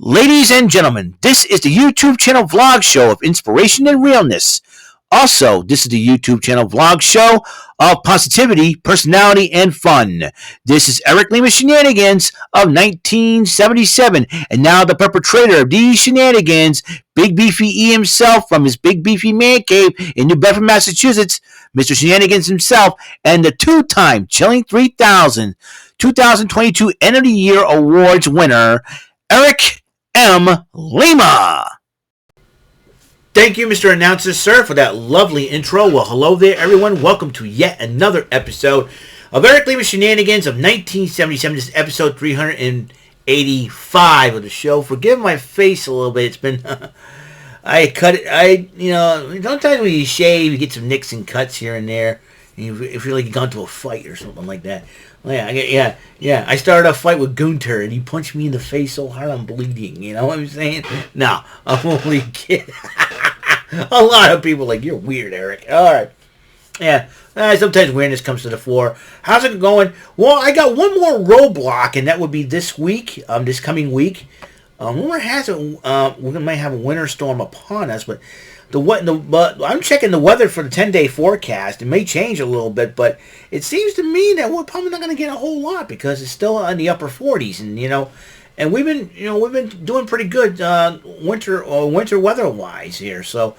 Ladies and gentlemen, this is the YouTube channel vlog show of inspiration and realness. Also, this is the YouTube channel vlog show of positivity, personality, and fun. This is Eric Lima Shenanigans of 1977, and now the perpetrator of these shenanigans, Big Beefy E himself from his Big Beefy Man Cave in New Bedford, Massachusetts, Mr. Shenanigans himself, and the two-time Chilling 3000 2022 End of the Year Awards winner, Eric M. Lima. Thank you, Mr. Announcer, sir, for that lovely intro. Well, hello there, everyone. Welcome to yet another episode of Eric Lima Shenanigans of 1977. This is episode 385 of the show. Forgive my face a little bit. It's been... I cut it... sometimes when you shave, you get some nicks and cuts here and there. And you feel like you've gone to a fight or something like that. Yeah. I started a fight with Gunter, and he punched me in the face so hard I'm bleeding. You know what I'm saying? No, I'm only kidding. A lot of people are like, you're weird, Eric. All right. Yeah. Sometimes weirdness comes to the fore. How's it going? Well, I got one more roadblock, and that would be this week, this coming week. Rumor has it we might have a winter storm upon us, but I'm checking the weather for the 10-day forecast. It may change a little bit, but it seems to me that we're probably not going to get a whole lot because it's still in the upper 40s, and we've been doing pretty good winter weather wise here. So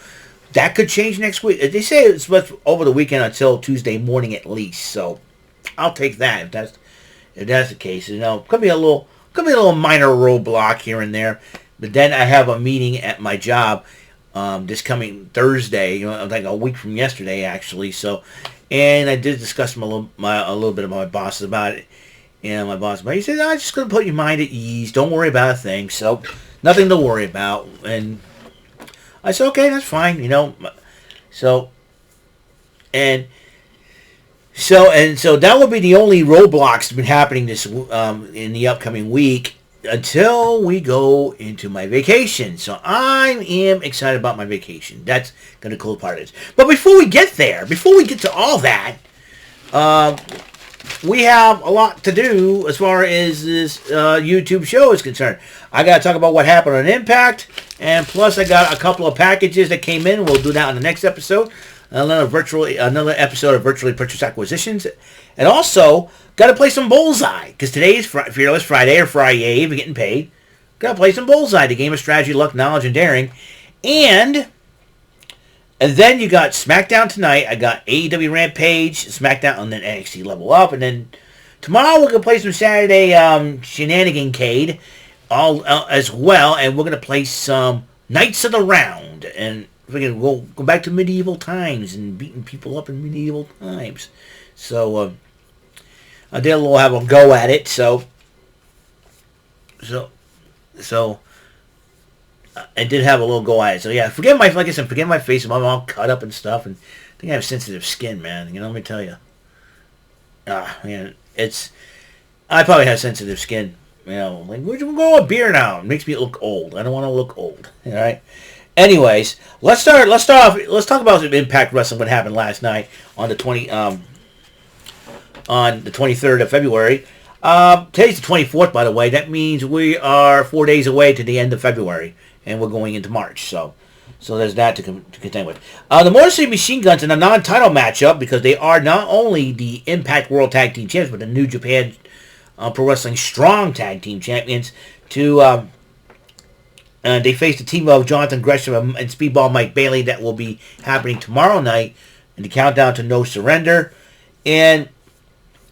that could change next week. They say it's over the weekend until Tuesday morning at least. So I'll take that if that's the case. Could be a little minor roadblock here and there, but then I have a meeting at my job. This coming Thursday, like a week from yesterday, actually. So, and I did discuss a little bit with my boss about it. And my boss, he said, "I'm just going to put your mind at ease. Don't worry about a thing." So, nothing to worry about. And I said, "Okay, that's fine." So that would be the only roadblocks that's been happening this in the upcoming week, until we go into my vacation. So I am excited about my vacation. That's going to be the cool part of this. But before we get to all that, we have a lot to do as far as this YouTube show is concerned. I got to talk about what happened on Impact, and plus I got a couple of packages that came in. We'll do that in the next episode. Another episode of Virtually Purchase Acquisitions. And also, got to play some Bullseye, because today is Fearless Friday, or Friday, if you're getting paid. Got to play some Bullseye, the game of strategy, luck, knowledge, and daring. And then you got SmackDown tonight. I got AEW Rampage, SmackDown, and then NXT Level Up. And then tomorrow we're going to play some Saturday Shenanigancade as well. And we're going to play some Knights of the Round. And we're going to go back to medieval times and beating people up in medieval times. So, I did have a go at it, so I did have a little go at it. So yeah, forget my face. I'm all cut up and stuff, and I think I have sensitive skin, man. Let me tell you. Man, I probably have sensitive skin. Like we're going with beer now. It makes me look old. I don't want to look old. All right. Anyways, let's start off. Let's talk about some Impact Wrestling. What happened last night on the 23rd of February. Today's the 24th, by the way. That means we are 4 days away to the end of February, and we're going into March. So there's that to contend with. The Motor City Machine Guns in a non-title matchup, because they are not only the Impact World Tag Team Champions, but the New Japan Pro Wrestling Strong Tag Team Champions. They face the team of Jonathan Gresham and Speedball Mike Bailey. That will be happening tomorrow night in the Countdown to No Surrender. And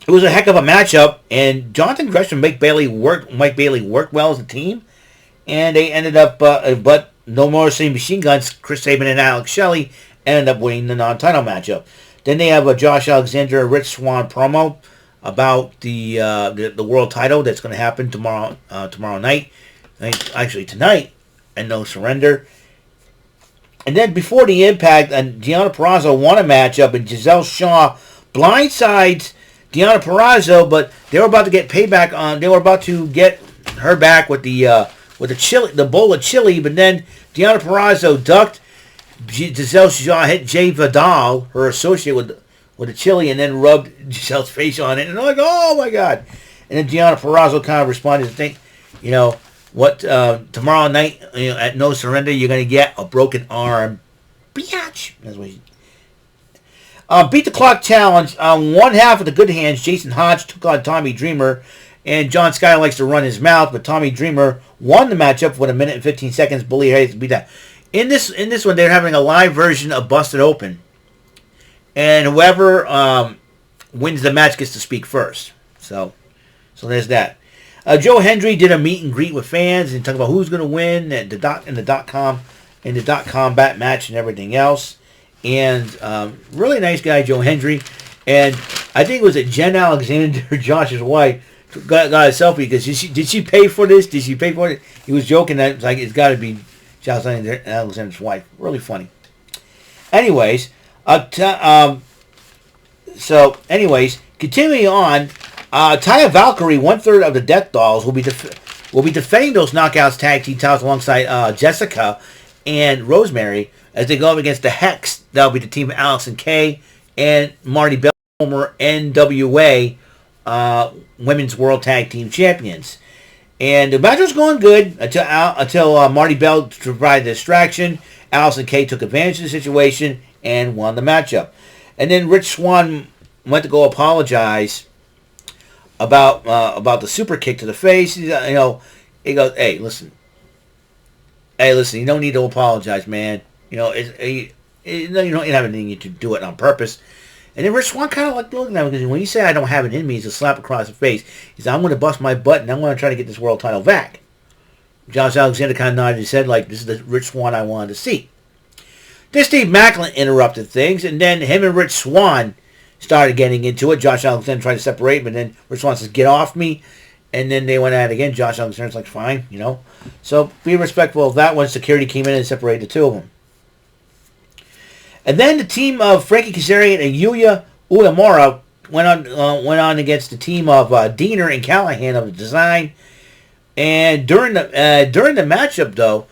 it was a heck of a matchup, and Jonathan Gresham and Mike Bailey worked well as a team, and they ended up, but No More City Machine Guns, Chris Sabin and Alex Shelley, ended up winning the non-title matchup. Then they have a Josh Alexander, Rich Swann promo about the world title that's going to happen tomorrow night, actually tonight, and No Surrender. And then before the Impact, Deonna Purrazzo won a matchup, and Giselle Shaw blindsides Deonna Purrazzo, but they were about to get payback on. They were about to get her back with the bowl of chili, but then Deonna Purrazzo ducked. Giselle Shaw hit Jay Vidal, her associate, with the chili, and then rubbed Giselle's face on it, and they're like, "Oh my God!" And then Deonna Purrazzo kind of responded to think, what tomorrow night, at No Surrender, you're gonna get a broken arm. Biatch. That's what he, Beat the Clock Challenge. One half of the Good Hands, Jason Hodge took on Tommy Dreamer, and John Sky likes to run his mouth, but Tommy Dreamer won the matchup with 1 minute and 15 seconds. Bully Ray beat that. In this one, they're having a live version of Busted Open, and whoever wins the match gets to speak first. So there's that. Joe Hendry did a meet and greet with fans and talked about who's going to win and the dot combat match and everything else. And really nice guy, Joe Hendry. And I think it was Jen Alexander, Josh's wife, got a selfie because did she pay for this? Did she pay for it? He was joking that it's like it's got to be Josh Alexander's wife. Really funny. Anyways, continuing on, Taya Valkyrie, 1/3 of the Death Dolls, will be defending those Knockouts tag team titles alongside Jessica and Rosemary as they go up against the Hex. That'll be the team of Allison Kay and Marty Bell, former NWA Women's World Tag Team Champions. And the match was going good until Marty Bell provided the distraction. Allison Kay took advantage of the situation and won the matchup. And then Rich Swann went to go apologize about the super kick to the face. He goes, "Hey, listen, you don't need to apologize, man. You don't have anything to do it on purpose." And then Rich Swann kind of like looking at him because when you say I don't have it in me, it's a slap across the face. He said, "I'm going to bust my butt and I'm going to try to get this world title back." Josh Alexander kind of nodded his head like, "This is the Rich Swann I wanted to see." Then Steve Macklin interrupted things, and then him and Rich Swann started getting into it. Josh Alexander tried to separate, but then Rich Swann says, "Get off me." And then they went at it again. Josh Alexander's like, "Fine, So be respectful of that one. Security came in and separated the two of them. And then the team of Frankie Kazarian and Yuya Uemura went on against the team of Diener and Callahan of the Design. And during the matchup, though,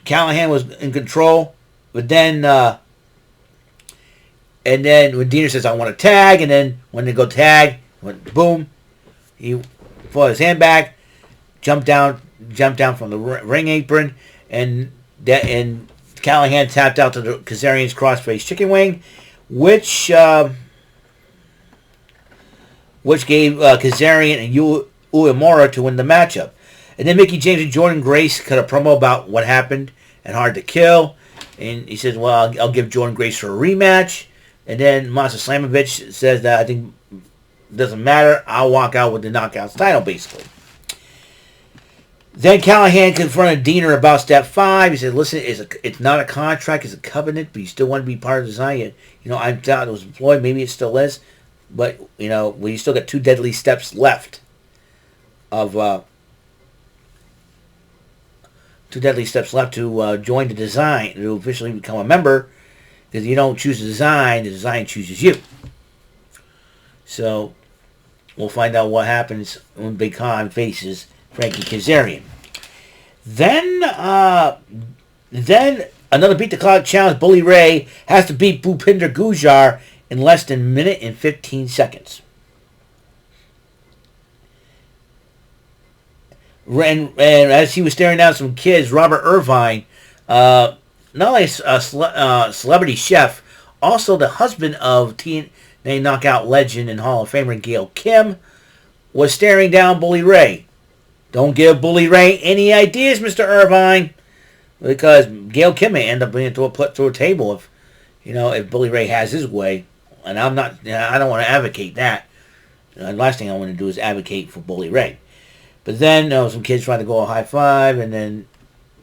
Callahan was in control. But then, when Diener says, "I want to tag," and then when they go tag, went boom, he pulled his hand back, jumped down from the ring apron, and Callahan tapped out to the Kazarian's crossface chicken wing, which gave Kazarian and Uemura to win the matchup. And then Mickey James and Jordan Grace cut a promo about what happened at Hard to Kill. And he says, "Well, I'll give Jordan Grace her a rematch." And then Monster Slamovich says that I think it doesn't matter. I'll walk out with the Knockouts title, basically. Then Callahan confronted Diener about Step 5. He said, "Listen, it's not a contract, it's a covenant, but you still want to be part of the design. I thought it was employed, maybe it still is, but we still got 2 deadly steps left of." 2 deadly steps left to join the design, to officially become a member, because you don't choose the design chooses you. So, we'll find out what happens when Big Khan faces Frankie Kazarian. Then another Beat the Clock challenge. Bully Ray has to beat Bhupinder Gujar in less than 1 minute and 15 seconds. And as he was staring down some kids, Robert Irvine, not only a celebrity chef, also the husband of TNA Knockout legend and Hall of Famer Gail Kim, was staring down Bully Ray. Don't give Bully Ray any ideas, Mr. Irvine, because Gail Kim may end up being put through a table if Bully Ray has his way. And I don't want to advocate that. The last thing I want to do is advocate for Bully Ray. But then some kids try to go a high five, and then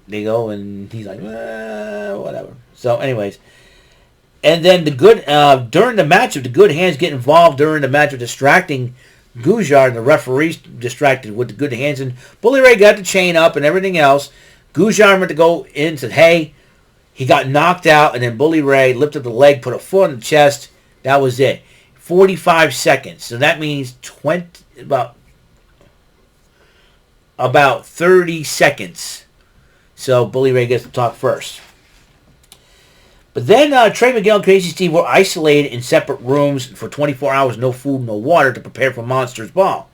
they go, and he's like, whatever. So, anyways, and then during the matchup, the Good Hands get involved during the matchup, distracting Gujar, and the referees distracted with the Good Hands, and Bully Ray got the chain up and everything else. Gujar went to go in and said, "Hey," he got knocked out, and then Bully Ray lifted the leg, put a foot on the chest. That was it. 45 seconds. So that means about 30 seconds. So Bully Ray gets to talk first. But then Trey Miguel and Crazy Steve were isolated in separate rooms for 24 hours, no food, no water, to prepare for Monsters Ball.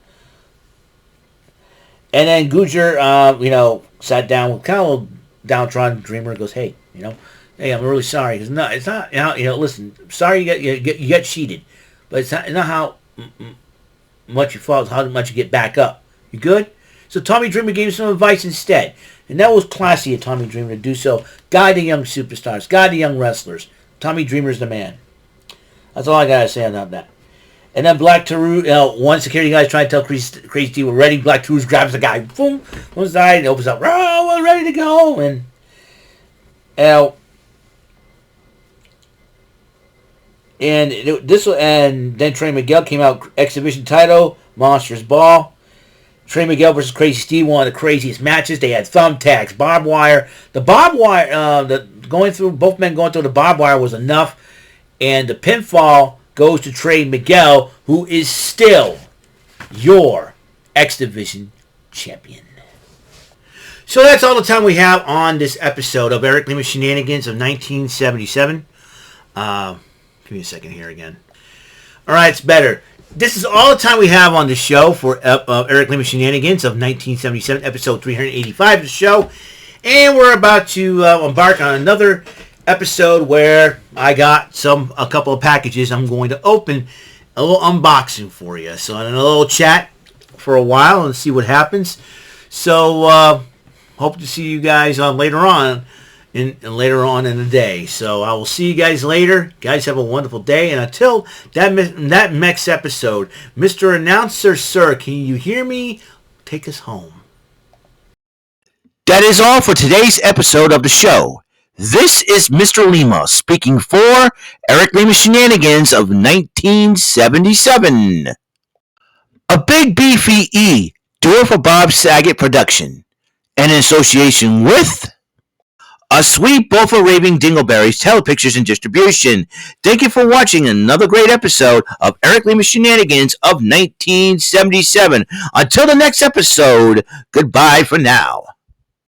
And then Gujar, sat down with kind of a little downtrodden Dreamer. Goes, hey, hey, I'm really sorry. It's not, listen, sorry you got cheated, but it's not how much you fall, it's how much you get back up. You good? So Tommy Dreamer gave him some advice instead, and that was classy of Tommy Dreamer to do so. Guide the young superstars, guide the young wrestlers. Tommy Dreamer's the man. That's all I gotta say about that. And then Black Taurus, one security guy trying to tell Crazy T we're ready. Black Taurus grabs the guy, boom, one side, and opens up, oh, we're ready to go. And then Trey Miguel came out, exhibition title, Monsters Ball. Trey Miguel versus Crazy Steve, one of the craziest matches. They had thumbtacks, barbed wire. The barbed wire, both men going through the barbed wire was enough. And the pinfall goes to Trey Miguel, who is still your X Division champion. So that's all the time we have on this episode of Eric Lima Shenanigans of 1977. Give me a second here again. All right, it's better. This is all the time we have on the show for Eric Lima Shenanigans of 1977, episode 385 of the show. And we're about to embark on another episode where I got a couple of packages I'm going to open, a little unboxing for you. So in a little chat for a while and see what happens. So hope to see you guys later on in the day. So I will see you guys later. Guys, have a wonderful day. And until that next episode, Mr. Announcer, sir, can you hear me? Take us home. That is all for today's episode of the show. This is Mr. Lima speaking for Eric Lima Shenanigans of 1977. A Big Beefy E, doer for Bob Saget production, and in association with A Sweet Bofa Raving Dingleberries Telepictures and Distribution. Thank you for watching another great episode of Eric Lima Shenanigans of 1977. Until the next episode, goodbye for now.